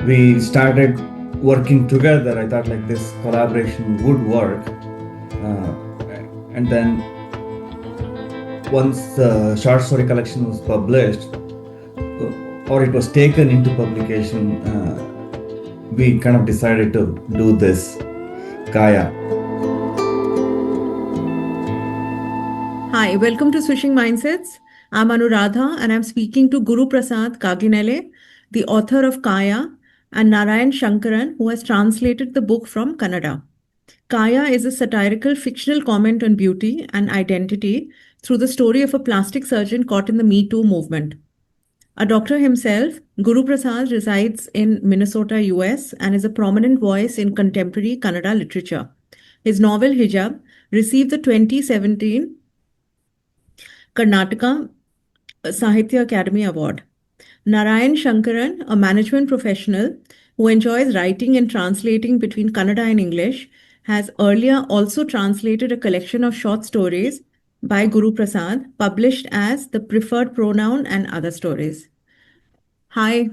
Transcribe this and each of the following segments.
we started working together, I thought like this collaboration would work. Uh, and then once the short story collection was published, or it was taken into publication, we kind of decided to do this, Kaaya. Hi, welcome to Switching Mindsets. I'm Anuradha and I'm speaking to Guruprasad Kaginele, the author of Kaaya, and Narayan Shankaran, who has translated the book from Kannada. Kaaya is a satirical fictional comment on beauty and identity through the story of a plastic surgeon caught in the Me Too movement. A doctor himself, Guruprasad resides in Minnesota, US, and is a prominent voice in contemporary Kannada literature. His novel Hijab received the 2017 Karnataka Sahitya Academy Award. Narayan Shankaran, a management professional who enjoys writing and translating between Kannada and English, has earlier also translated a collection of short stories by Guru Prasad, published as The Preferred Pronoun and Other Stories. Hi,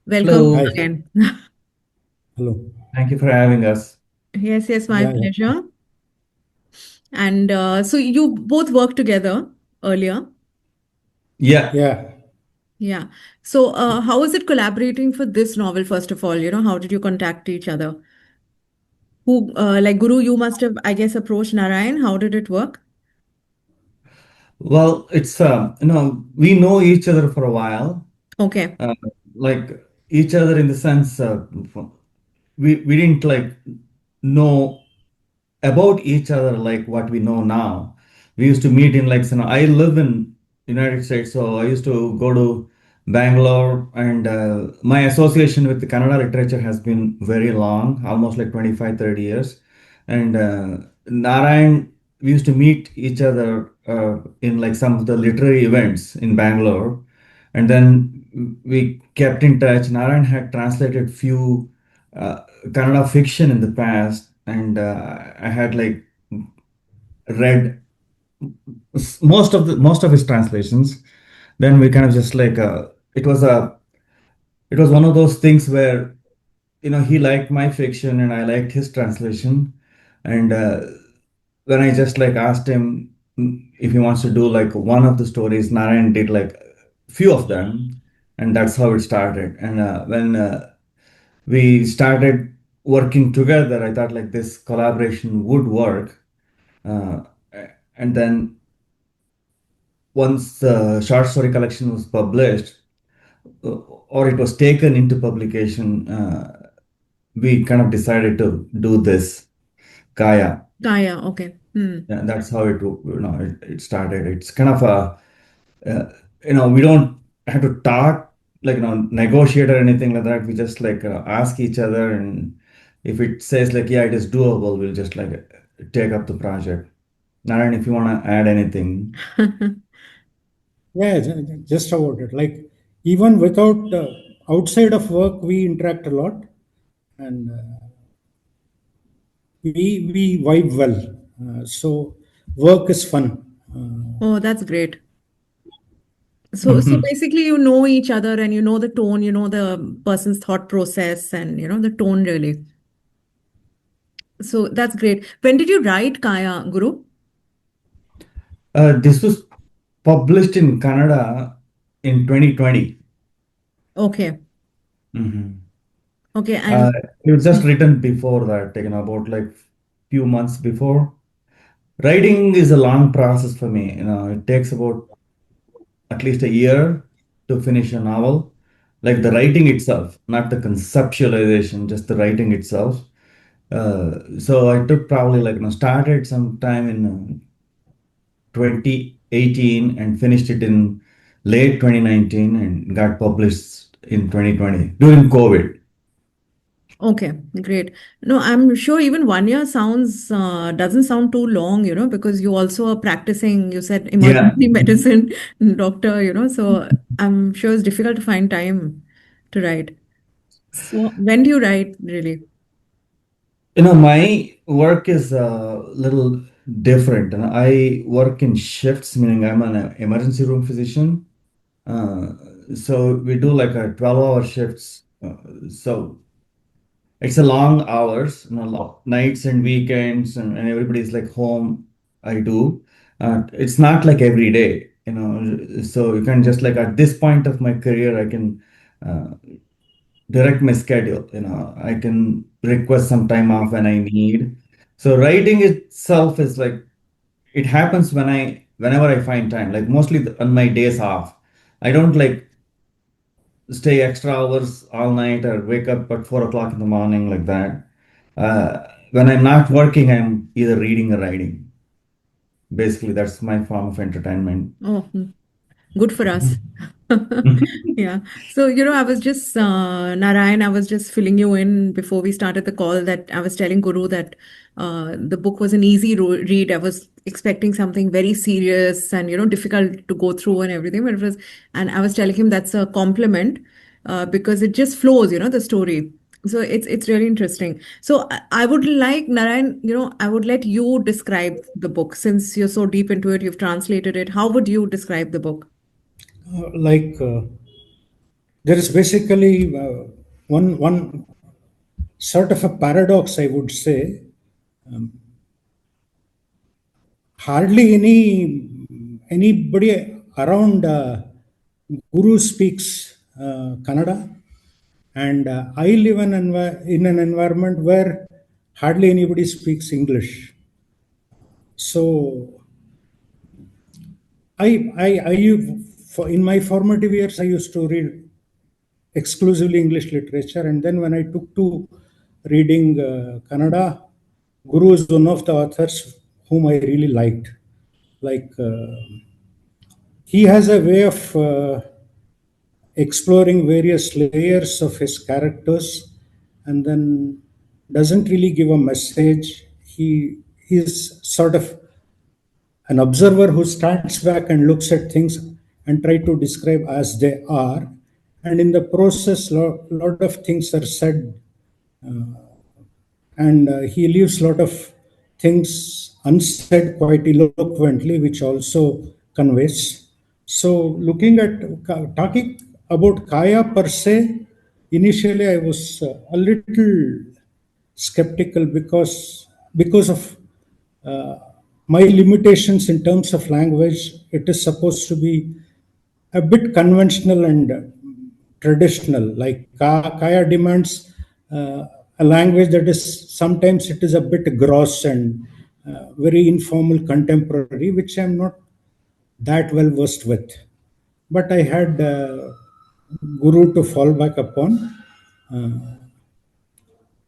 welcome Hello. Hi. again. Hello. Thank you for having us. Yes, my Yeah, yeah, pleasure. And so you both worked together earlier. Yeah. yeah. Yeah. So how is it collaborating for this novel, first of all? How did you contact each other? Like Guru, you must have, I guess, approached Narayan. How did it work? Well, it's we know each other for a while, Okay. uh, like each other in the sense we didn't like know about each other like what we know now. We used to meet in like, I live in United States, so I used to go to Bangalore, and my association with the Kannada literature has been very long, almost like 25, 30 years. And Narayan, we used to meet each other in like some of the literary events in Bangalore. And then we kept in touch. Narayan had translated few Kannada fiction in the past, and I had like read most of his translations. Then we kind of just like it was one of those things where he liked my fiction and I liked his translation, and when I just like asked him if he wants to do like one of the stories, Narayan did like few of them, and that's how it started. And when we started working together, I thought like this collaboration would work. Uh, and then once the short story collection was published, or it was taken into publication, we kind of decided to do this, Kaaya. Kaya, okay. Yeah, that's how it started. It's kind of we don't have to talk, like, negotiate or anything like that. We just like ask each other, and if it says like, yeah, it is doable, we'll just like take up the project. Narayan, if you want to add anything. Yeah, just about it. Like, even without outside of work, we interact a lot and we vibe well. So, work is fun. Oh, that's great. So basically, you know each other and you know the tone, you know the person's thought process, and you know the tone really. So that's great. When did you write Kaya, Guru? This was published in Canada in 2020. Okay. Mhm. Okay. Uh, And it was just written before that, about like few months before. Writing is a long process for me. It takes about at least a year to finish a novel. Like the writing itself, not the conceptualization, just the writing itself. So I took probably like, started sometime in 2018 and finished it in late 2019 and got published in 2020 during COVID. okay, great. No, I'm sure even 1 year sounds doesn't sound too long, because you also are practicing, you said Yeah. emergency medicine doctor, so I'm sure it's difficult to find time to write. So when do you write really? My work is a little different. And I work in shifts, meaning I'm an emergency room physician. Uh, so we do like a 12-hour shifts. So it's a long hours, nights and weekends, and everybody's like home. I do. It's not like every day, So you can just like at this point of my career, I can uh, direct my schedule. I can request some time off when I need. So writing itself is like it happens whenever I find time. Like mostly on my days off, I don't like stay extra hours all night or wake up at 4 o'clock in the morning like that. When I'm not working, I'm either reading or writing. Basically, that's my form of entertainment. Oh, good for us. Yeah. So, I was just, Narayan, I was just filling you in before we started the call that I was telling Guru that the book was an easy read. I was expecting something very serious and, difficult to go through and everything. But and I was telling him that's a compliment because it just flows, the story. So it's really interesting. So I would like Narayan, I would let you describe the book since you're so deep into it. You've translated it. How would you describe the book? Like there is basically one sort of a paradox, I would say. Hardly anybody around Guru speaks Kannada, and I live in an environment where hardly anybody speaks English. So in my formative years, I used to read exclusively English literature, and then when I took to reading Kannada, Guru is one of the authors whom I really liked. Like he has a way of exploring various layers of his characters, and then doesn't really give a message. He is sort of an observer who stands back and looks at things and try to describe as they are, and in the process lot of things are said, and he leaves a lot of things unsaid quite eloquently, which also conveys. So, looking at talking about Kaya per se, initially I was a little skeptical because of uh, my limitations in terms of language. It is supposed to be a bit conventional and traditional. Like Kaya demands a language that is sometimes it is a bit gross and very informal, contemporary, which I'm not that well versed with. But I had Guru to fall back upon.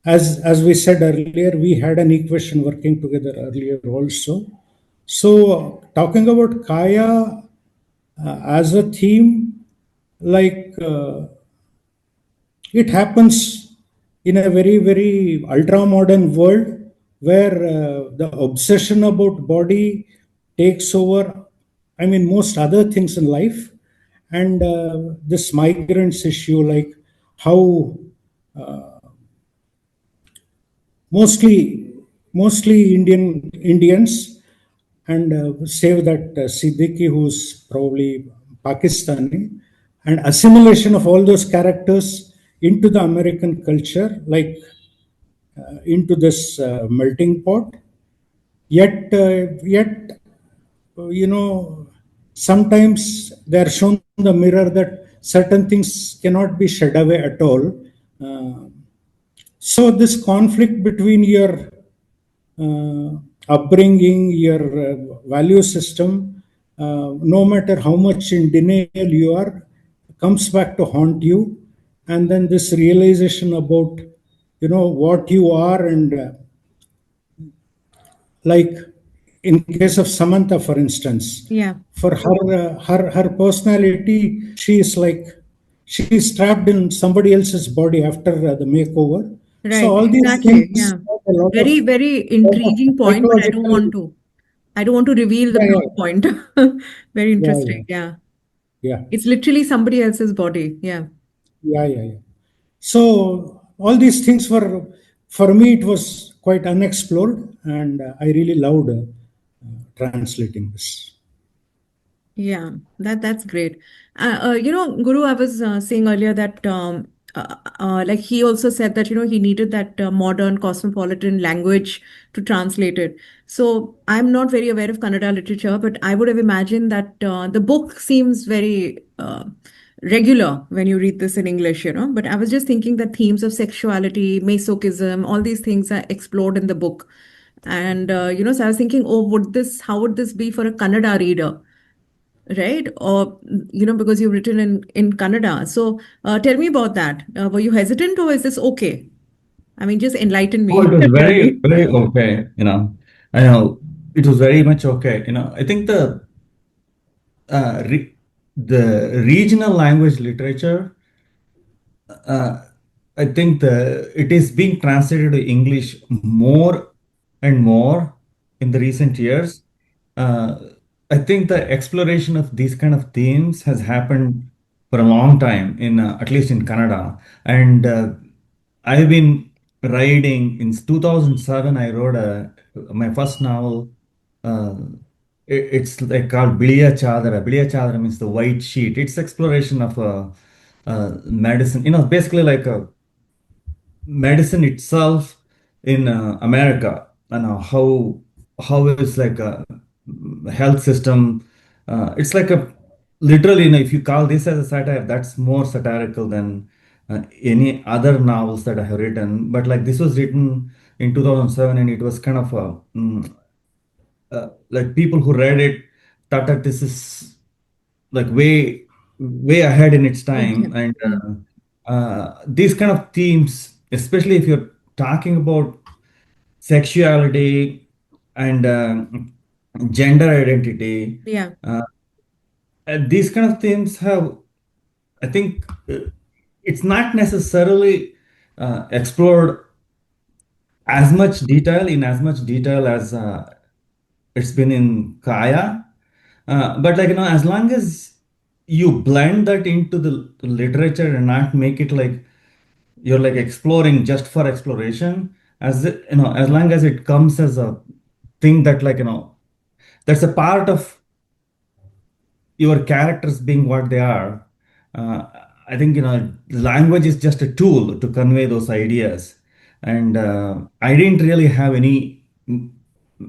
As we said earlier, we had an equation working together earlier also. So talking about Kaya as a theme, like it happens in a very ultra modern world where the obsession about body takes over, I mean, most other things in life. And this migrants issue, like how mostly mostly Indians, and save that Siddiqui, who's probably Pakistani, and assimilation of all those characters into the American culture, like into this melting pot. Yet, sometimes they are shown the mirror that certain things cannot be shed away at all. Uh, so this conflict between your uh, upbringing, your value system, no matter how much in denial you are, comes back to haunt you. And then this realization about, what you are, and like in case of Samantha, for instance, Yeah. for her personality, she is like she is trapped in somebody else's body after the makeover. So Right, all these exactly. things Yeah. have a Very, very lot of intriguing point, but psychological. I don't want to reveal the Yeah, plot yeah, point. Very yeah, interesting. yeah, Yeah. yeah, It's literally somebody else's body. Yeah. yeah. So all these things were, for me, it was quite unexplored, and I really loved translating this. Yeah, that's great. Guru, I was saying earlier that like he also said that he needed that modern cosmopolitan language to translate it. So I'm not very aware of Kannada literature, but I would have imagined that the book seems very regular when you read this in English. But I was just thinking that themes of sexuality, masochism, all these things are explored in the book. And so I was thinking, oh, how would this be for a Kannada reader? Right? Or, because you've written in Kannada. So tell me about that. Were you hesitant or is this okay? I mean, just enlighten Oh, me, it was very, really. very okay. I know it was very much okay. I think uh, re the regional language literature, uh, I think it is being translated to English more and more in the recent years. Uh, I think the exploration of these kind of themes has happened for a long time in at least in Canada, and I've been writing. In 2007, I wrote my first novel. Uh, it's like called Biliya Chadara. Biliya Chadara means the white sheet. It's exploration of medicine. Basically like a medicine itself in America, and how it's like a health system. It's like a literally, if you call this as a satire, that's more satirical than any other novels that I have written. But like this was written in 2007, and it was kind of like people who read it thought that this is like way ahead in its Okay. time, and Hmm. these kind of themes, especially if you're talking about sexuality and gender identity, Yeah. uh, these kind of themes have, I think, it's not necessarily explored as much detail as it's been in Kaya. But like, as long as you blend that into the literature and not make it like you're like exploring just for exploration, as long as it comes as a thing that like, that's a part of your characters being what they are. Uh, I think, language is just a tool to convey those ideas. And I didn't really have any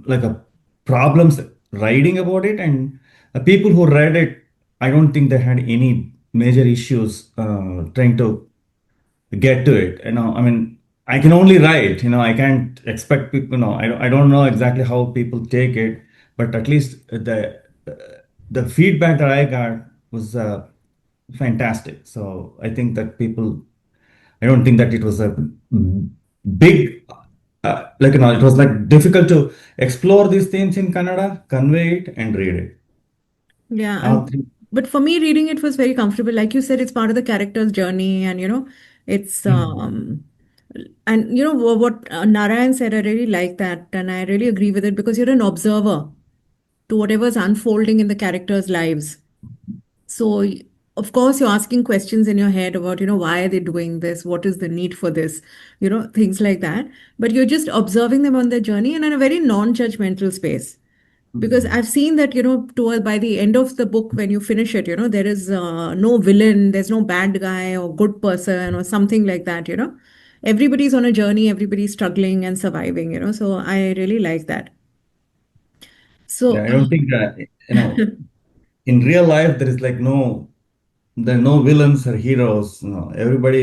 like a problems writing about it. And people who read it, I don't think they had any major issues trying to get to it. I mean, I can only write. I can't expect people. I don't know exactly how people take it, but at least the feedback that I got was fantastic. So I think that people. I don't think that it was a big. It was like difficult to explore these themes in Kannada, convey it, and read it. Yeah. All And three. but for me, reading it was very comfortable. Like you said, it's part of the character's journey, and it's Mhm. and what Narayan said, I really like that, and I really agree with it because you're an observer to whatever's unfolding in the characters' lives. So, of course, you're asking questions in your head about, why are they doing this? What is the need for this? Things like that. But you're just observing them on their journey and in a very non-judgmental space. Because Mhm. I've seen that, toward by the end of the book, when you finish it, there is no villain, there's no bad guy or good person or something like that. Everybody's on a journey, everybody's struggling and surviving. So I really like that. Yeah, So, I don't think that in real life there is like there are no villains or heroes. Everybody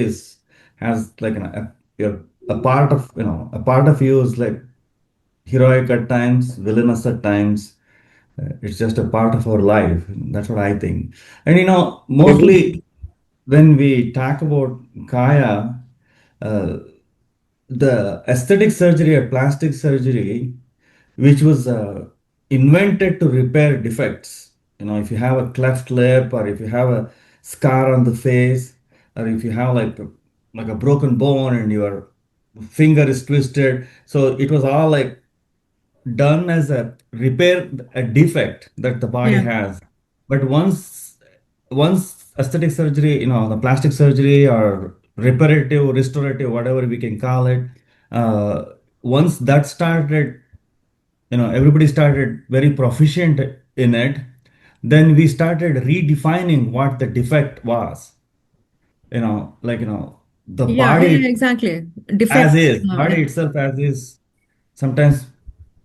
has like a part of you is like heroic at times, villainous at times. It's just a part of our life. That's what I think. And mostly when we talk about Kaya, uh, the aesthetic surgery or plastic surgery, which was invented to repair defects. If you have a cleft lip, or if you have a scar on the face, or if you have like a broken bone and your finger is twisted. So it was all like done as a repair a defect that the body yeah, has. But once aesthetic surgery, the plastic surgery or reparative, restorative, whatever we can call it, uh, once that started, everybody started very proficient in it, then we started redefining what the defect was. the Yeah, yeah, body yeah, exactly. as Defects. is, Yeah. body itself as is, sometimes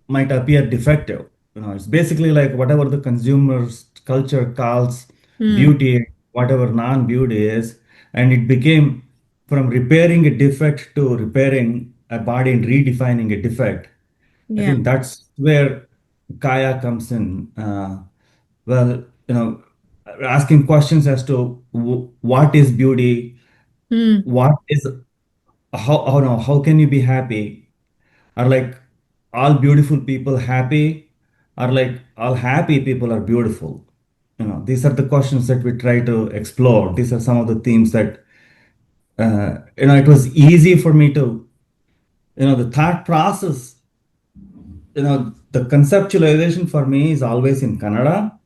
might appear defective. It's basically like whatever the consumer's culture calls Hmm. beauty, whatever non-beauty is, and it became from repairing a defect to repairing a body and redefining a defect. I Yeah. think that's where Kaya comes in. Well, asking questions as to what is beauty, Hmm. what is how no, how can you be happy? Are like all beautiful people happy? Are like all happy people are beautiful? These are the questions that we try to explore. These are some of the themes that it was easy for me to, the thought process, the conceptualization for me is always in Kannada.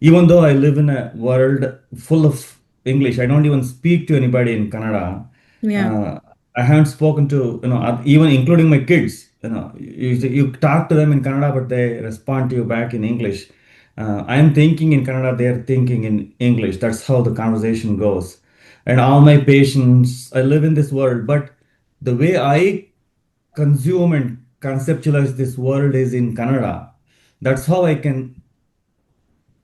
Even though I live in a world full of English, I don't even speak to anybody in Kannada. Yeah. Uh, I haven't spoken to, even including my kids. You talk to them in Kannada, but they respond to you back in English. I'm thinking in Kannada, they're thinking in English. That's how the conversation goes. And all my patients, I live in this world, but the way I consume and conceptualize this world is in Kannada. That's how I can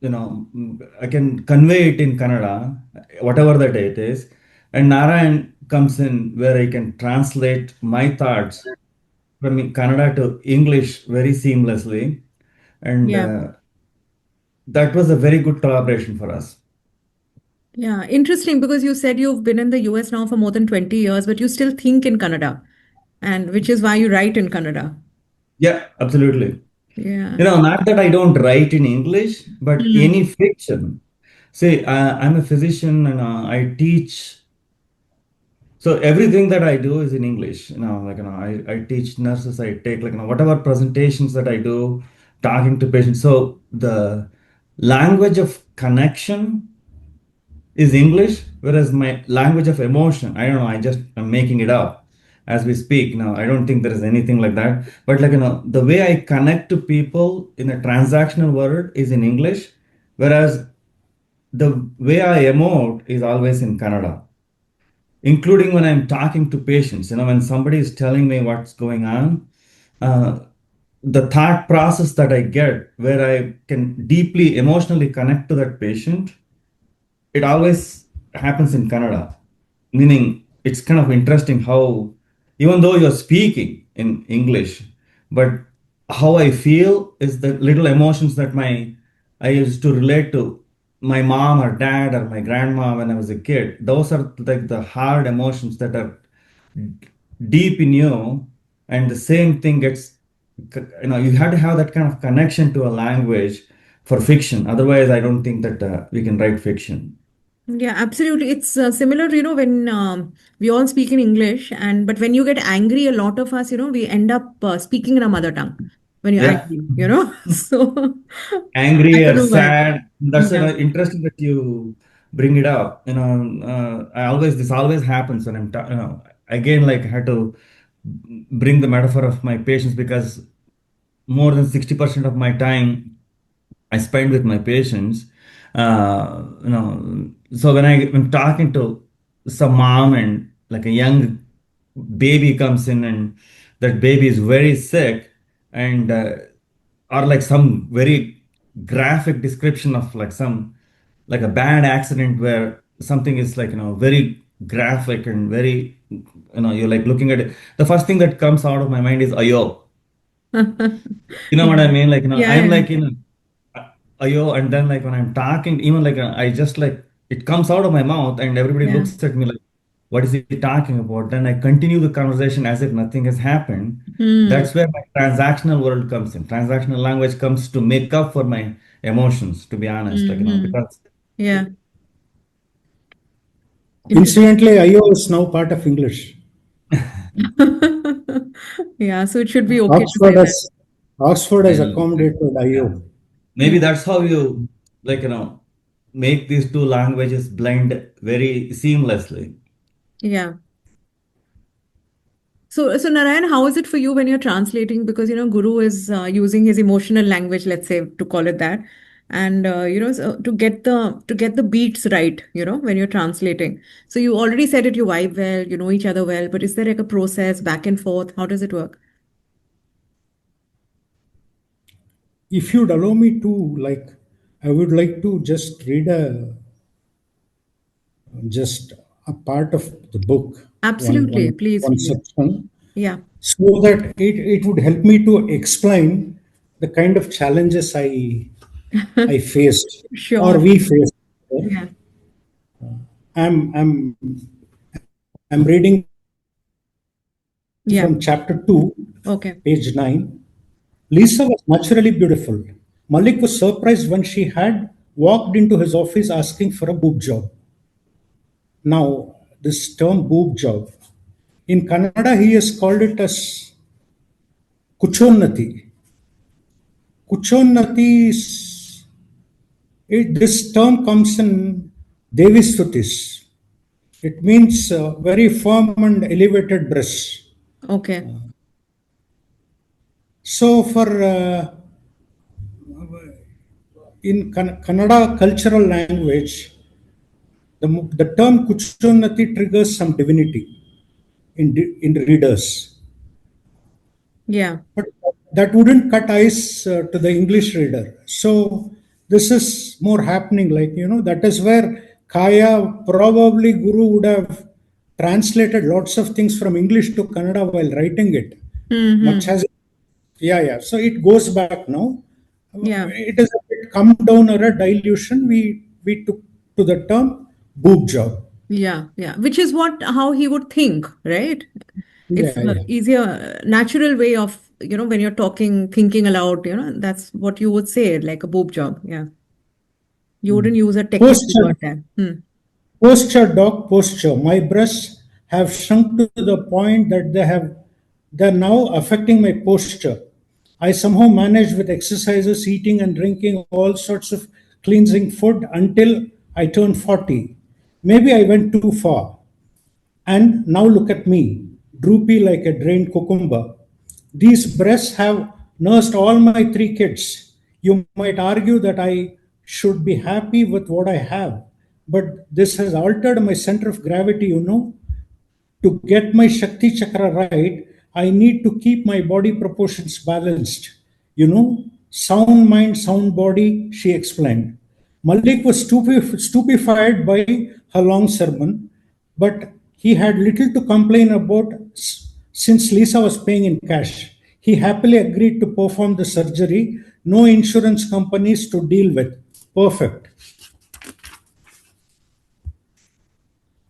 convey it in Kannada, whatever that it is. And Narayan comes in where I can translate my thoughts from Kannada to English very seamlessly. And Yeah. that was a very good collaboration for us. Yeah. Interesting because you said you've been in the US now for more than 20 years, but you still think in Kannada, and which is why you write in Kannada. Yeah, absolutely. Yeah. Not that I don't write in English, but Hmm. any fiction. See, I'm a physician and I teach. So everything that I do is in English. I teach nurses, I take whatever presentations that I do, talking to patients. So the language of connection is English, whereas my language of emotion, I don't know, I'm making it up as we speak. Now, I don't think there is anything like that. But the way I connect to people in a transactional world is in English, whereas the way I emote is always in Kannada, including when I'm talking to patients. When somebody is telling me what's going on, uh, the thought process that I get where I can deeply emotionally connect to that patient, it always happens in Kannada. Meaning, it's kind of interesting how, even though you're speaking in English, but how I feel is the little emotions that I used to relate to my mom or dad or my grandma when I was a kid. Those are like the hard emotions that are deep in you, and the same thing gets, you have to have that kind of connection to a language for fiction. Otherwise, I don't think that we can write fiction. Yeah, absolutely. It's similar, when we all speak in English, and but when you get angry, a lot of us, we end up speaking in our mother tongue when you're Yeah. angry. So I Angry don't or know why. sad. That's Yeah. interesting that you bring it up. This always happens when again, like I had to bring the metaphor of my patients because more than 60% of my time I spend with my patients. So when I'm talking to some mom and like a young baby comes in and that baby is very sick and or like some very graphic description of like some like a bad accident where something is like very graphic and very you're like looking at it, the first thing that comes out of my mind is Aiyyo. You know what I Yeah. mean? Like, Yeah, I'm yeah. like, Aiyyo, and then like when I'm talking, even like I just like it comes out of my mouth, and everybody Yeah. looks at me like, what is he talking about? Then I continue the conversation as if nothing has happened. Hmm. That's where my transactional world comes in. Transactional language comes to make up for my emotions, to be honest, Hmm. because Yeah. Interesting. Incidentally, Aiyyo is now part of English. Yeah, so it should be okay to Oxford say that. has Oxford I has know. accommodated Yeah. Aiyyo. Yeah. Maybe that's how you like, make these two languages blend very seamlessly. Yeah. So Narayan, how is it for you when you're translating? Because Guru is using his emotional language, let's say, to call it that. and so to get the beats right, when you're translating. So you already said it, you vibe well, you know each other well, but is there like a process back and forth? How does it work? If you'd allow me to, like, I would like to just read just a part of the book, Absolutely, please, one please. section, Yeah. so that it would help me to explain the kind of challenges I faced or Sure. we faced. Yeah. I'm reading from chapter 2, page Yeah. 9. Okay. Lisa was naturally beautiful. Malik was surprised when she had walked into his office asking for a boob job. Now, this term boob job, in Kannada, he has called it as kuchonnati. Kuchonnati this term comes in Devi Stutis. It means very firm and elevated breasts. Okay. So, in Kannada cultural language, the term Kuchonnati triggers some divinity in readers. Yeah. But that wouldn't cut ice to the English reader. So this is more happening. Like, that is where Kaaya, probably Guru would have translated lots of things from English to Kannada while writing it. Much Mm-hmm. has, yeah, yeah. So it goes back now. Yeah. It is a bit come down or a dilution. We took to the term boob job. Yeah. Yeah. Which is how he would think, right? It's Yeah, a yeah. easier, natural way of, when you're talking, thinking aloud, that's what you would say, like a boob job. Yeah. You wouldn't use a technical Posture. word there. Hmm. Posture, dog posture. My breasts have shrunk to the point that they're now affecting my posture. I somehow managed with exercises, eating and drinking all sorts of cleansing food until I turned 40. Maybe I went too far. And now look at me, droopy like a drained cucumber. These breasts have nursed all my three kids. You might argue that I should be happy with what I have, but this has altered my center of gravity. To get my Shakti Chakra right, I need to keep my body proportions balanced. Sound mind, sound body, she explained. Malik was stupefied by her long sermon, but he had little to complain about since Lisa was paying in cash. He happily agreed to perform the surgery, no insurance companies to deal with. Perfect.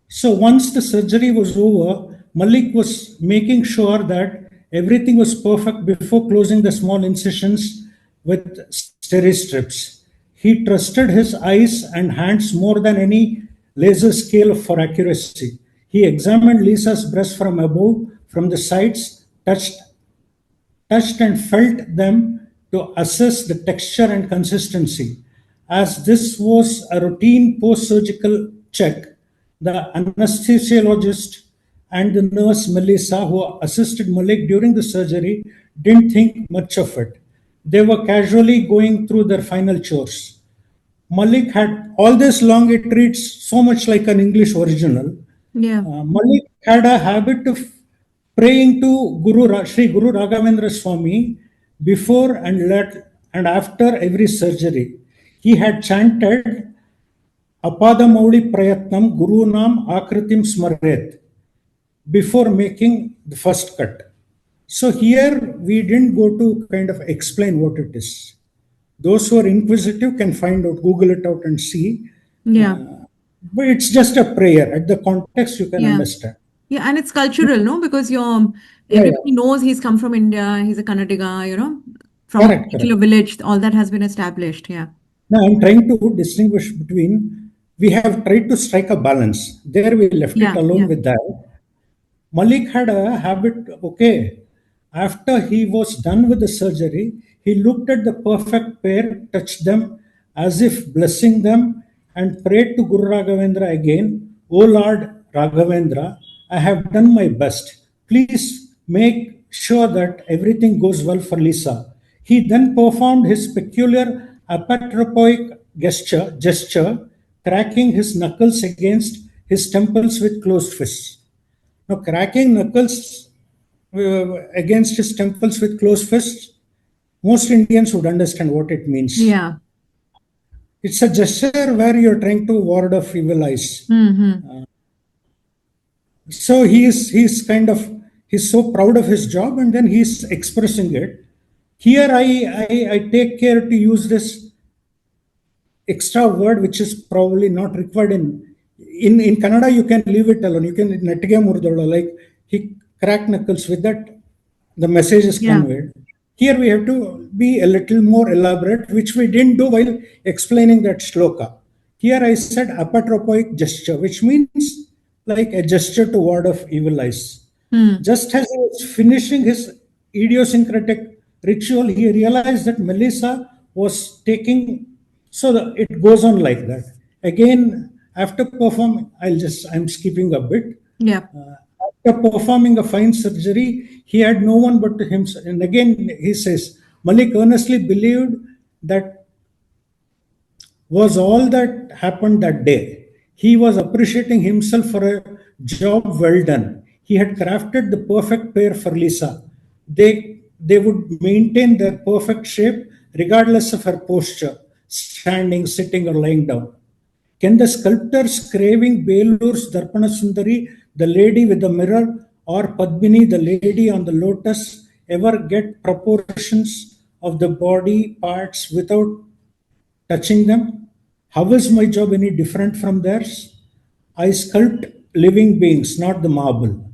So once the surgery was over, Malik was making sure that everything was perfect before closing the small incisions with steri strips. He trusted his eyes and hands more than any laser scale for accuracy. He examined Lisa's breast from above, from the sides, touched and felt them to assess the texture and consistency. As this was a routine post surgical check, the anesthesiologist and the nurse Melissa, who assisted Malik during the surgery, didn't think much of it. They were casually going through their final chores. Malik had all this long, it reads so much like an English original. Yeah. Malik had a habit of praying to Sri Guru Raghavendra Swami before and after every surgery. He had chanted Apadamaudi Prayatnam Gurunam Akritim Smaret before making the first cut. So here we didn't go to kind of explain what it is. Those who are inquisitive can find out, Google it out and see. Yeah. But it's just a prayer. At the context, you can Yeah. understand. Yeah. And it's cultural, no? Because Yeah, yeah. everybody knows he's come from India, he's a Kannadiga, from a Correct, particular correct. village, all that has been established. Yeah. Now I'm trying to distinguish between, we have tried to strike a balance. There we left it Yeah. alone Yeah. with that. Malik had a habit, okay, after he was done with the surgery, he looked at the perfect pair, touched them as if blessing them, and prayed to Guru Raghavendra again, O Lord Raghavendra, I have done my best. Please make sure that everything goes well for Lisa. He then performed his peculiar apotropaic gesture, cracking his knuckles against his temples with closed fists. Now, cracking knuckles against his temples with closed fists, most Indians would understand what it means. Yeah. It's a gesture where you're trying to ward off evil eyes. Mm-hmm. So he's so proud of his job, and then he's expressing it. Here I take care to use this extra word which is probably not required in Kannada. You can leave it alone. You can netge murdolo, like he cracked knuckles. With that, the message is Yeah. conveyed. Here we have to be a little more elaborate, which we didn't do while explaining that shloka. Here I said apotropoic gesture, which means like a gesture to ward off evil eyes. Hmm. Just as he was finishing his idiosyncratic ritual, he realized that Melissa was taking. So it goes on like that. Again, after performing, I'm skipping a bit. Yeah. After performing a fine surgery, he had no one but himself. And again, he says, Malik earnestly believed that was all that happened that day. He was appreciating himself for a job well done. He had crafted the perfect pair for Lisa. They would maintain their perfect shape regardless of her posture, standing, sitting, or lying down. Can the sculptors craving Belur's Darpana Sundari, the lady with the mirror, or Padmini, the lady on the lotus, ever get proportions of the body parts without touching them? How is my job any different from theirs? I sculpt living beings, not the marble.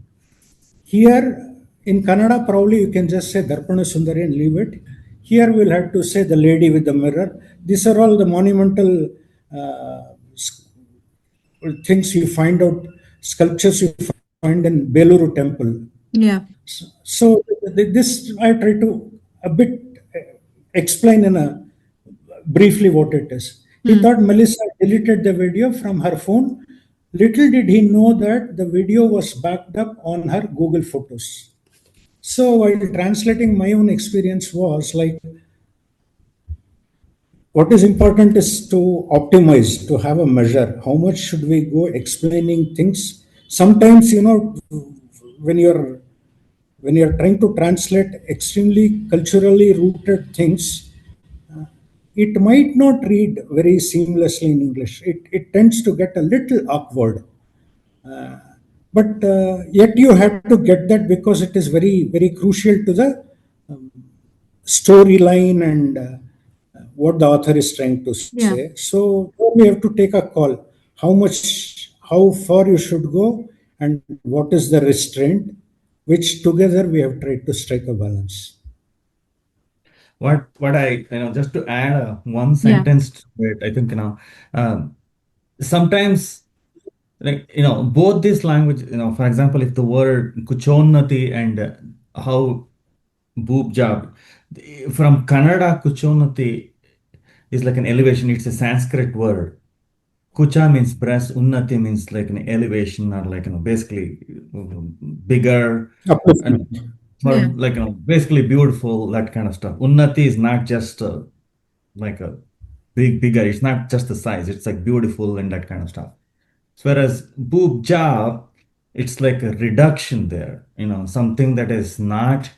Here in Kannada, probably you can just say Darpana Sundari and leave it. Here we'll have to say the lady with the mirror. These are all the monumental uh, things you find out, sculptures you find in Beluru temple. Yeah. So this I try to a bit explain in a briefly what it is. He Hmm. thought Melissa deleted the video from her phone. Little did he know that the video was backed up on her Google Photos. So while translating, my own experience was like what is important is to optimize, to have a measure. How much should we go explaining things? Sometimes, when you're when you're trying to translate extremely culturally rooted things, it might not read very seamlessly in English. It tends to get a little awkward. But yet you have to get that because it is very, very crucial to the storyline and what the author is trying to Yeah. say. So we have to take a call. How far you should go, and what is the restraint, which together we have tried to strike a balance. What I, just to add one Yeah. sentence to it, I think, um, sometimes, like, both these language, for example, if the word kuchonnati and how boob job, from Kannada, kuchonnati is like an elevation. It's a Sanskrit word. Kucha means breast, unnati means like an elevation, or like, basically bigger, and Upliftment. or Yeah. like, basically beautiful, that kind of stuff. Unnati is not just like a bigger. It's not just the size. It's like beautiful and that kind of stuff. So whereas boob job, it's like a reduction there. Something that is not,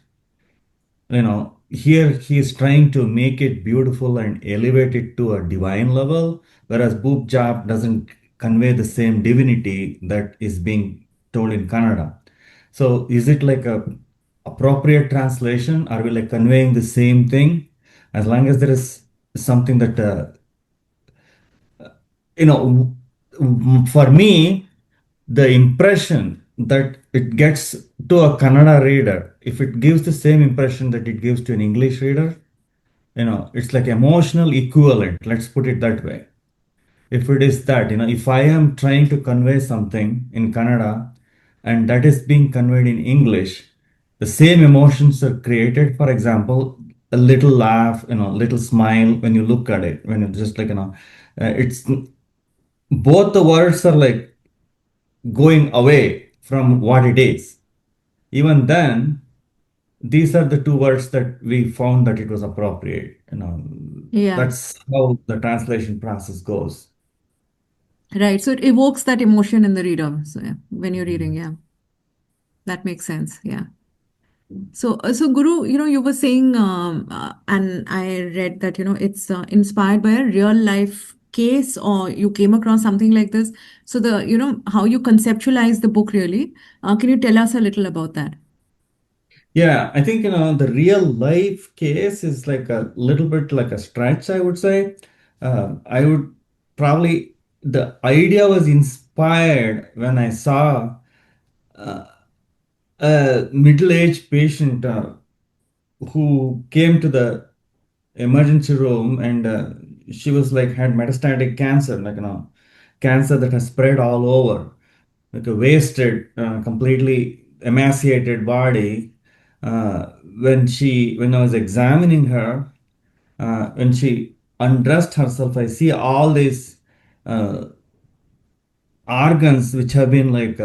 here he is trying to make it beautiful and elevate it to a divine level, whereas boob job doesn't convey the same divinity that is being told in Kannada. So is it like a appropriate translation? Are we like conveying the same thing? As long as there is something that, you know, for me, the impression that it gets to a Kannada reader, if it gives the same impression that it gives to an English reader, it's like emotional equivalent. Let's put it that way. If it is that, if I am trying to convey something in Kannada and that is being conveyed in English, the same emotions are created. For example, a little laugh, little smile when you look at it, when you just like, it's both the words are like going away from what it is. Even then, these are the two words that we found that it was appropriate. Yeah. That's how the translation process goes. Right. So it evokes that emotion in the reader. So yeah, when you're reading, yeah, that makes sense. Yeah. So Guru, you were saying, and I read that, it's inspired by a real life case, or you came across something like this. So how you conceptualize the book really. Can you tell us a little about that? Yeah, I think the real life case is like a little bit like a stretch, I would say. I would probably the idea was inspired when I saw a middle-aged patient who came to the emergency room, and she was like had metastatic cancer, like cancer that has spread all over, like a wasted, completely emaciated body. When I was examining her, when she undressed herself, I see all these uh, organs which have been like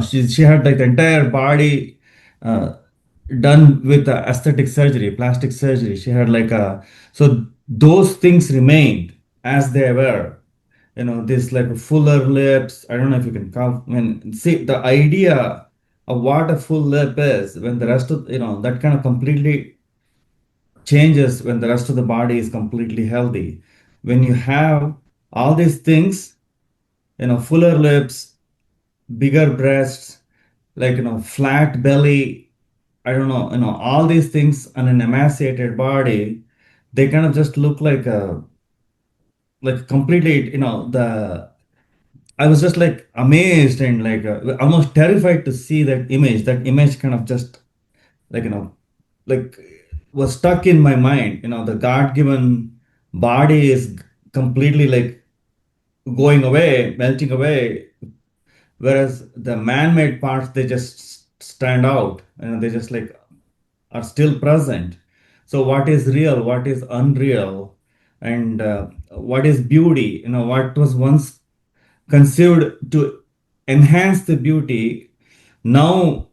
she had like the entire body uh, done with aesthetic surgery, plastic surgery. She had like a so those things remained as they were. This like fuller lips. I don't know if you can call. I mean, see the idea of what a full lip is when the rest of that kind of completely changes when the rest of the body is completely healthy. When you have all these things, fuller lips, bigger breasts, like flat belly, I don't know, all these things on an emaciated body, they kind of just look like a like completely, the I was just like amazed and like almost terrified to see that image. That image kind of just like like was stuck in my mind. The God-given body is completely like going away, melting away, whereas the man-made parts, they just stand out. They just like are still present. So what is real, what is unreal, and what is beauty, what was once conceived to enhance the beauty, now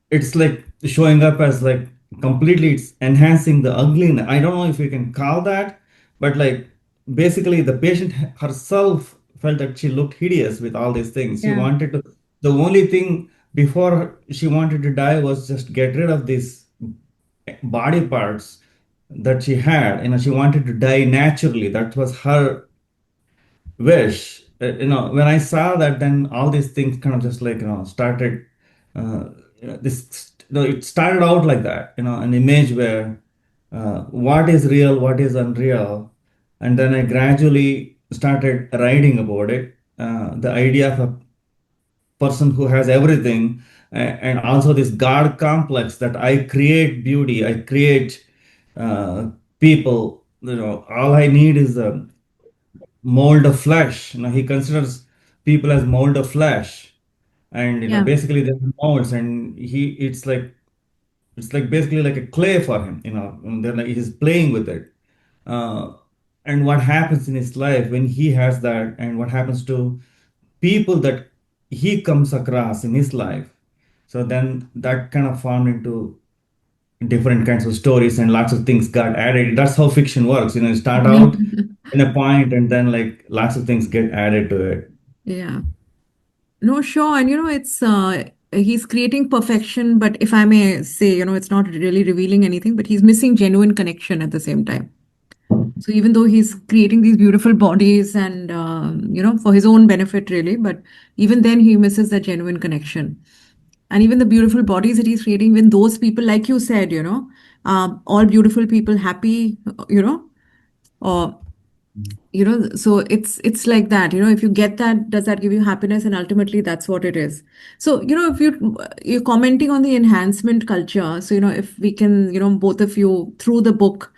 it's like showing up as like completely it's enhancing the ugliness. I don't know if you can call that, but like basically the patient herself felt that she looked hideous with all these things. She Yeah. wanted to, the only thing before she wanted to die was just get rid of these body parts that she had. She wanted to die naturally. That was her wish. When I saw that, then all these things kind of just like started. It started out like that. An image where what is real, what is unreal, and then I gradually started writing about it. The idea of a person who has everything, and also this God complex that I create beauty, I create uh, people. All I need is a mold of flesh. He considers people as mold of flesh, and Yeah. basically they're molds, and it's like basically like a clay for him. And then like he's playing with it. Uh, and what happens in his life when he has that, and what happens to people that he comes across in his life. So then that kind of formed into different kinds of stories, and lots of things got added. That's how fiction works. You start out in a point, and then like lots of things get added to it. Yeah. No, sure. And it's he's creating perfection, but if I may say, it's not really revealing anything, but he's missing genuine connection at the same time. So even though he's creating these beautiful bodies and for his own benefit really, but even then he misses that genuine connection. And even the beautiful bodies that he's creating, when those people, like you said, all beautiful people happy, or so it's like that, if you get that, does that give you happiness? And ultimately that's what it is. So if you're commenting on the enhancement culture, so if we can, both of you through the book,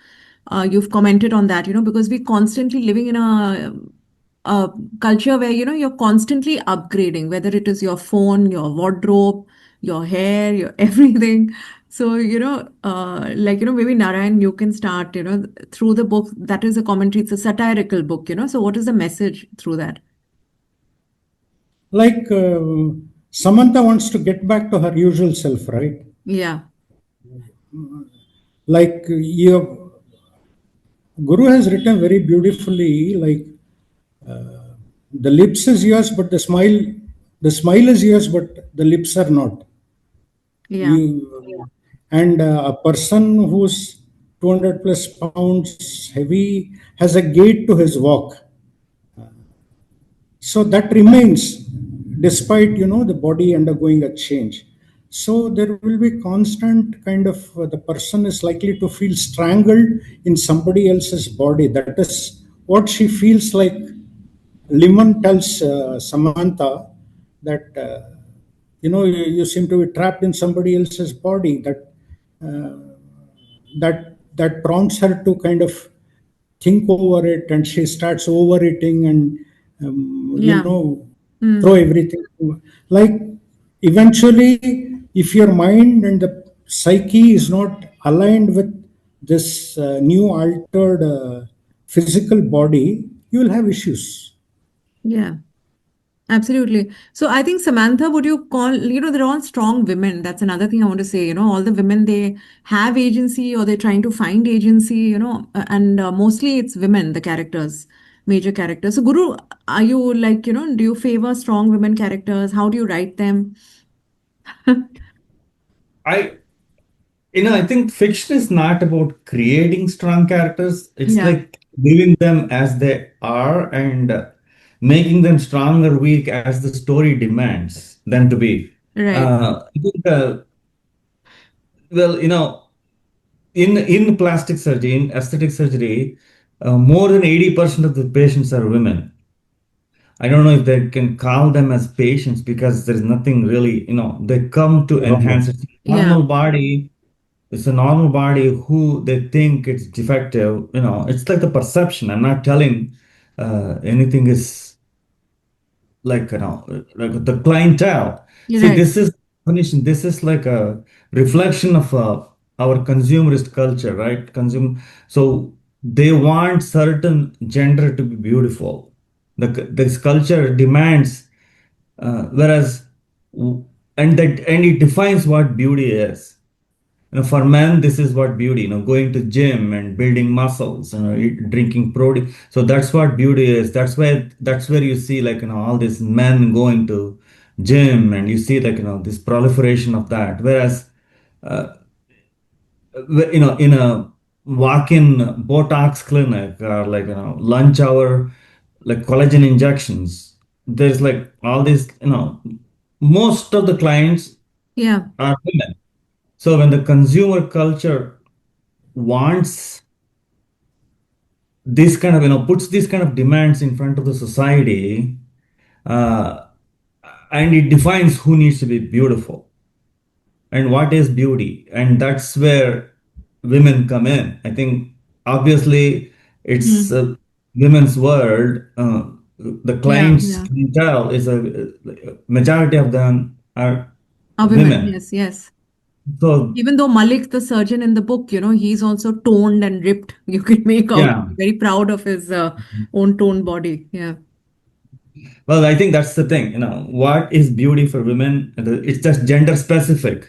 you've commented on that, because we constantly living in a culture where you're constantly upgrading, whether it is your phone, your wardrobe, your hair, your everything. So like maybe Narayan, you can start through the book. That is a commentary, it's a satirical book. So what is the message through that? Like Samantha wants to get back to her usual self, right? Yeah. Like your Guru has written very beautifully, like the lips is yours, but the smile is yours, but the lips are not. Yeah. You and a person who's 200 plus pounds heavy has a gait to his walk, so that remains despite the body undergoing a change. So there will be constant kind of the person is likely to feel strangled in somebody else's body. That is what she feels like. Limon tells Samantha that you seem to be trapped in somebody else's body. That prompts her to kind of think over it, and she starts overeating and Yeah. throw Hmm. everything. Like eventually, if your mind and the psyche is not aligned with this new altered physical body, you will have issues. Yeah. Absolutely. So I think Samantha, would you call, they're all strong women. That's another thing I want to say. All the women, they have agency or they're trying to find agency, and mostly it's women, the characters, major characters. So Guru, are you like, do you favor strong women characters? How do you write them? I I think fiction is not about creating strong characters. It's Yeah, like leaving them as they are and making them strong or weak as the story demands them to be. right, I think, well, in plastic surgery, in aesthetic surgery, more than 80% of the patients are women. I don't know if they can call them as patients because there's nothing really, they come to Wrong. enhance it. yeah, Normal body, it's a normal body who they think it's defective. It's like the perception. I'm not telling anything is like like the clientele. you're See, right, this is definition. This is like a reflection of our consumerist culture, right? So they want certain gender to be beautiful. This culture demands, whereas, w- and it defines what beauty is. For men, this is what beauty, going to gym and building muscles, drinking protein. So that's what beauty is. That's where you see, like, all these men going to gym, and you see, like, this proliferation of that. Whereas, uh, in a walk-in Botox clinic, or like, lunch hour, like collagen injections, there's like all these, most of the clients yeah, are women. So when the consumer culture wants this kind of, puts these kind of demands in front of the society, uh, and it defines who needs to be beautiful and what is beauty, and that's where women come in. I think obviously it's mm, a women's world. The yeah, clients yeah. can tell is a majority of them are A women, women. yes, yes. So Even though Malik, the surgeon in the book, he's also toned and ripped. You can make out yeah. very proud of his own toned body. Yeah. Well, I think that's the thing. What is beauty for women? It's just gender specific.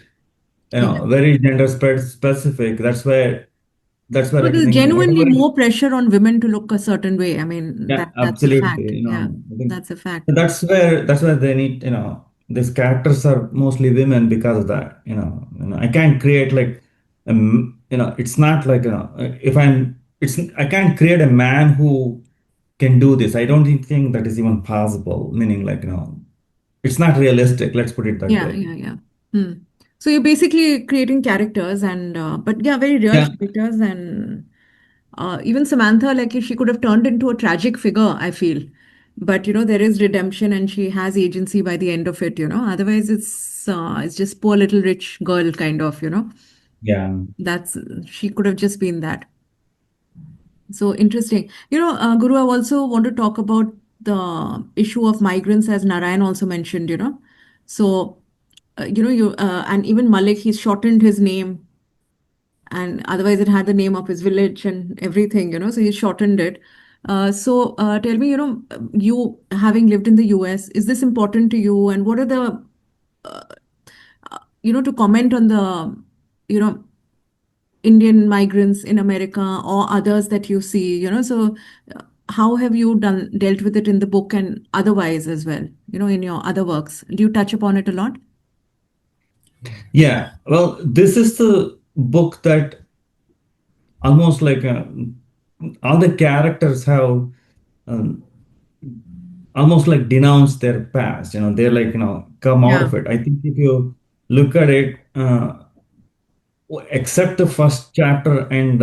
Yeah. Very gender specific. That's where So like, I there's think whatever. genuinely more pressure on women to look a certain way. I mean, Yeah, that's a absolutely. fact. Yeah, I think that's a fact. that's where they need. These characters are mostly women because of that. I can't create like, it's not like, if I can't create a man who can do this. I don't think that is even possible. Meaning, like, it's not realistic. Let's put it that Yeah, way. yeah, yeah. Hmm. So you're basically creating characters and, but yeah, very real Yeah, characters. And even Samantha, like she could have turned into a tragic figure, I feel. But, there is redemption and she has agency by the end of it. Otherwise, it's just poor little rich girl kind of. yeah. That's, she could have just been that. So interesting. Guru, I also want to talk about the issue of migrants, as Narayan also mentioned. So, and even Malik, he's shortened his name, and otherwise it had the name of his village and everything. So he shortened it. Tell me, you having lived in the US, is this important to you? And what are the to comment on the, you know, Indian migrants in America or others that you see, so how have you dealt with it in the book and otherwise as well, in your other works? Do you touch upon it a lot? Yeah, well, this is the book that almost like all the characters have um, almost like denounced their past. They're like come out Yeah. of it. I think if you look at it, except the first chapter and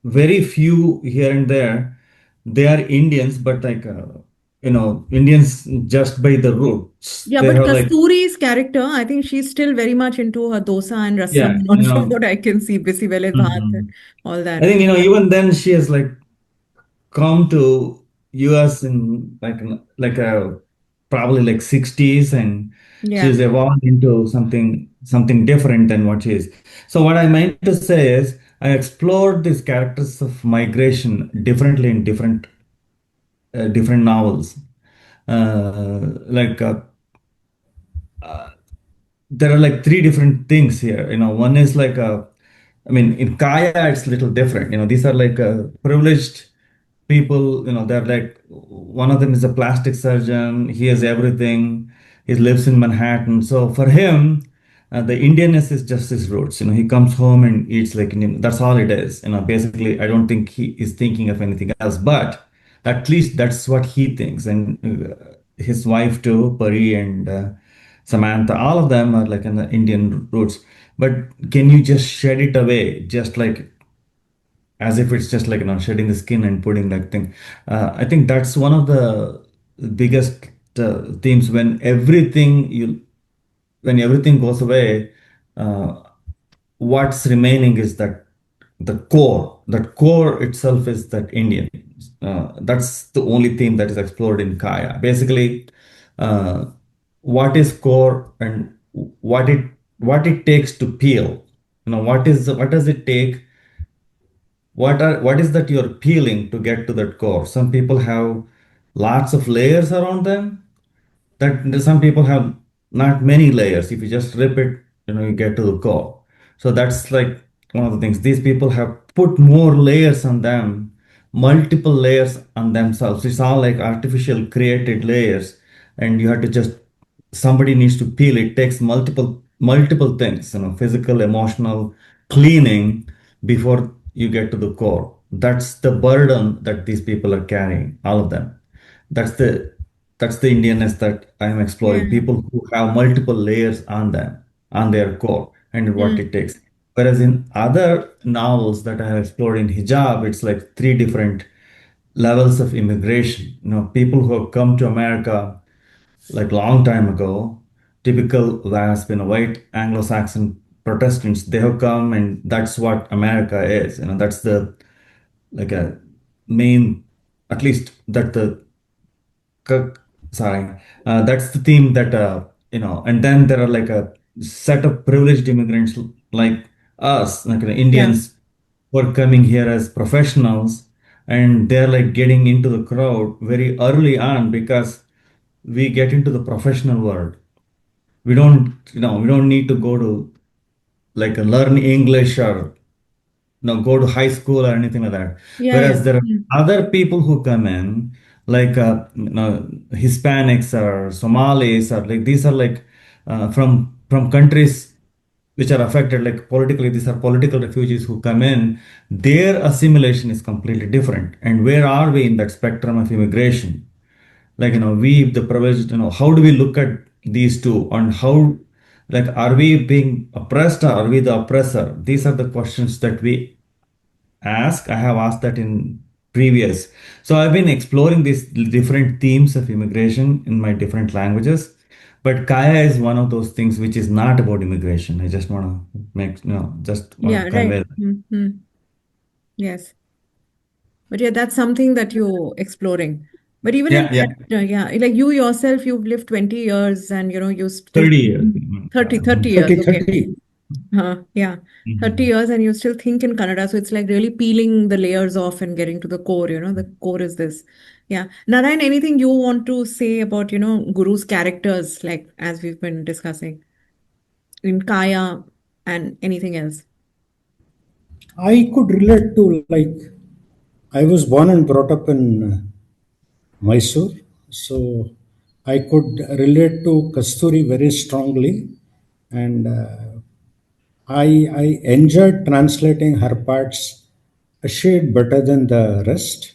very few here and there, they are Indians, but like Indians just by the roots. Yeah, They but have like Kasturi's character, I think she's still very much into her dosa and rasam yeah, and all from what I can see, bisi vele bhat and mhm. all I that. think even then she has like come to US in like a probably like 60s, and Yeah. she's evolved into something different than what she is. So what I meant to say is I explored these characters of migration differently in different novels. Like there are like three different things here. One is like I mean, in Kaya, it's a little different. These are like privileged people. They're like one of them is a plastic surgeon. He has everything. He lives in Manhattan. So for him, the Indianness is just his roots. He comes home and eats like Indian. That's all it is. Basically, I don't think he is thinking of anything else. But at least that's what he thinks. And his wife too, Pari and Samantha, all of them are like in the Indian roots. But can you just shed it away, just like as if it's just like shedding the skin and putting like thing? I think that's one of the biggest themes when everything goes away. Uh, what's remaining is that core itself is that Indian. That's the only theme that is explored in Kaya. Basically, uh, what is core and what it what it takes to peel. What does it take? What is that you're peeling to get to that core? Some people have lots of layers around them, that some people have not many layers. If you just rip it, you get to the core. So that's like one of the things. These people have put more layers on them, multiple layers on themselves. It's all like artificial created layers, and you have to just somebody needs to peel. It takes multiple things, physical, emotional cleaning before you get to the core. That's the burden that these people are carrying, all of them. That's the that's the Indianness that I am exploring. Yeah. People who have multiple layers on them, on their core, and what Mm. it takes. Whereas in other novels that I have explored in Hijab, it's like three different levels of immigration. People who have come to America like long time ago, typical has been white Anglo-Saxon Protestants. They have come, and that's what America is. That's the like a main, at least that the sorry, that's the theme that and then there are like a set of privileged immigrants like us, like Yeah. Indians, who are coming here as professionals, and they're like getting into the crowd very early on because we get into the professional world. We don't need to go to like learn English or go to high school or anything like that. Yeah. Yeah. Whereas there are Mm. other people who come in, like Hispanics or Somalis, or like these are like from countries which are affected like politically. These are political refugees who come in. Their assimilation is completely different. And where are we in that spectrum of immigration? Like we the privileged, how do we look at these two, and how, like, are we being oppressed or are we the oppressor? These are the questions that we ask. I have asked that in previous. So I've been exploring these different themes of immigration in my different languages. But Kaya is one of those things which is not about immigration. I just want to just want Yeah. to Right. convey that. Mm-hmm. Yes. But yeah, that's something that you're exploring. But even in Yeah, yeah. that, yeah, like you yourself, you've lived 20 years and you still 30 years. 30 years. 30, Okay. 30. Yeah. 30 Mhm. years and you still think in Kannada. So it's like really peeling the layers off and getting to the core, the core is this. Yeah. Narayan, anything you want to say about, Guru's characters, like as we've been discussing in Kaya and anything else? I could relate to, like, I was born and brought up in Mysore, so I could relate to Kasturi very strongly, and I enjoyed translating her parts a shade better than the rest.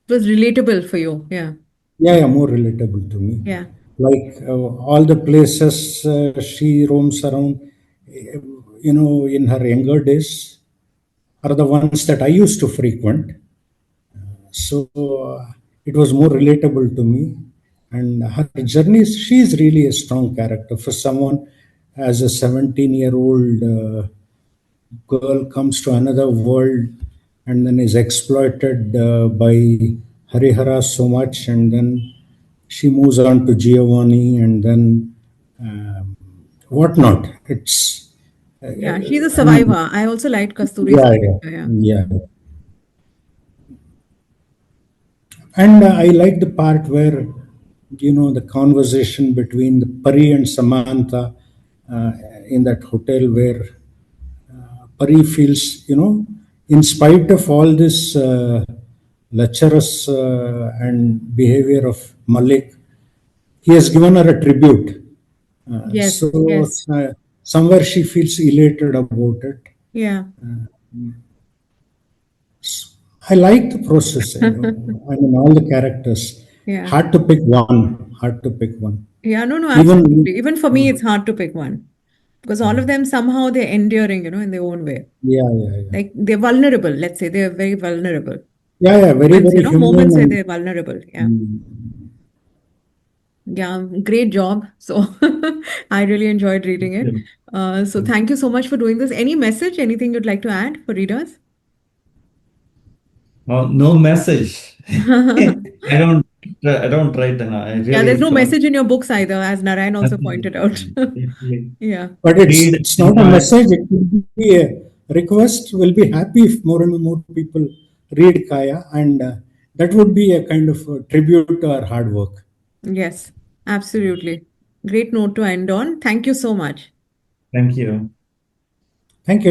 It was relatable for you. Yeah. Yeah, yeah, more relatable to me. Yeah. Like all the places she roams around, in her younger days, are the ones that I used to frequent. So it was more relatable to me. And her journey, she is really a strong character for someone as a 17-year-old girl comes to another world and then is exploited by Harihara so much, and then she moves on to Giovanni, and then whatnot. Yeah. She's a I mean, survivor. I also liked Kasturi's yeah, yeah, character. Yeah. yeah. And I like the part where, the conversation between the Pari and Samantha uh, in that hotel, where Pari feels, in spite of all this lecherous and behavior of Malik, he has given her a tribute. Yes. So Yes. somewhere she feels elated about it. Yeah. I like the process. I mean, all the characters. Yeah. Hard to pick one. Hard to pick one. Yeah. No, no, Even, absolutely. Even for me, it's hard to pick one because all of them somehow they're enduring, in their own way. yeah, yeah, yeah. Like they're vulnerable. Let's say they're very vulnerable. Yeah, yeah, very, Moments, very human. moments where And they're vulnerable. Yeah. mm, Yeah, great job. So I really enjoyed reading it. So thank you so much for doing this. Any message, anything you'd like to add for readers? No message. I don't write, and I Yeah, there's really no don't. message in your books either, as Narayan also Nothing. pointed out. Basically, Yeah. but read, it's not a enjoy. message. It will be a request. We'll be happy if more and more people read Kaya, and that would be a kind of a tribute to our hard work. Yes, absolutely. Great note to end on. Thank you so much. Thank you. Thank you.